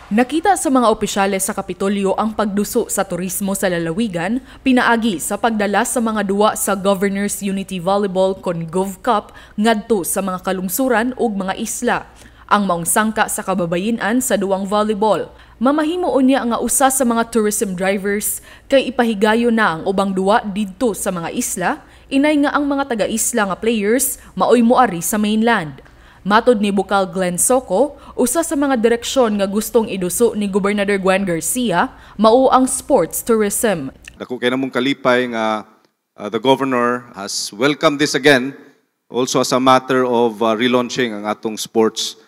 Nakita sa mga opisyales sa Kapitolyo ang pagduso sa turismo sa lalawigan, pinaagi sa pagdala sa mga duwa sa Governors Unity Volleyball kon Gov Cup ngadto sa mga kalungsuran ug mga isla. Ang maong sangka sa kababayen-an sa duwang volleyball. Mamahimo unya nga usa sa mga tourism drivers kay ipahigayo na ang ubang duwa didto sa mga isla, inay nga ang mga taga-isla nga players maoy moari sa mainland. Matod ni Bukal Glenn Soco, usa sa mga direksyon nga gustong iduso ni Gobernador Gwen Garcia, mao ang sports tourism. Dako kay namong kalipay nga the governor has welcomed this again also as a matter of relaunching ang atong sports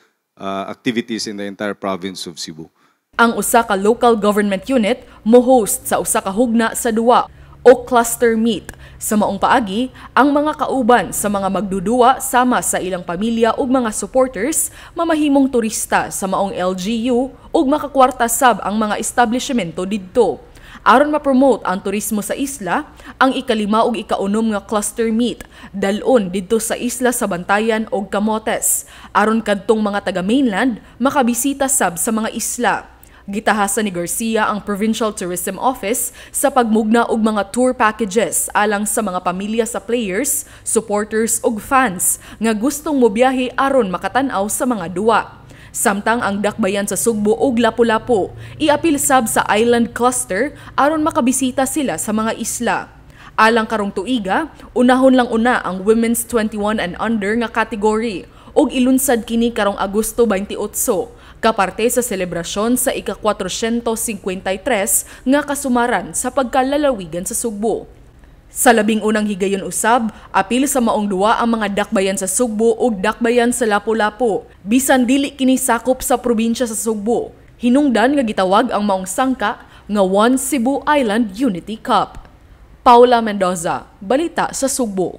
activities in the entire province of Cebu. Ang usa ka local government unit mo-host sa usa ka hugna sa duwa o cluster meet. Sa maong paagi, ang mga kauban sa mga magduduwa sama sa ilang pamilya ug mga supporters mamahimong turista sa maong LGU ug makakwarta sab ang mga establishmento didto. Aron ma-promote ang turismo sa isla, ang ikalima ug ikaunom nga cluster meet dalon didto sa isla sa Bantayan ug Camotes aron kadtong mga taga-mainland makabisita sab sa mga isla. Gitahasan ni Garcia ang Provincial Tourism Office sa pagmugna og mga tour packages alang sa mga pamilya sa players, supporters ug fans nga gustong mobiyahe aron makatan-aw sa mga duwa. Samtang ang dakbayan sa Sugbo ug Lapu-Lapu, iapil sab sa Island Cluster aron makabisita sila sa mga isla. Alang karong tuiga, unahon lang una ang Women's 21 and Under nga category ug ilunsad kini karong Agosto 28 kaparte sa selebrasyon sa ika-453 nga kasumaran sa pagkalalawigan sa Sugbo. Sa labing unang higayon usab, apil sa maong duwa ang mga dakbayan sa Sugbo ug dakbayan sa Lapu-Lapu, bisan dili kini sakop sa probinsya sa Sugbo. Hinungdan nga gitawag ang maong sangka nga One Cebu Island Unity Cup. Paula Mendoza, balita sa Sugbo.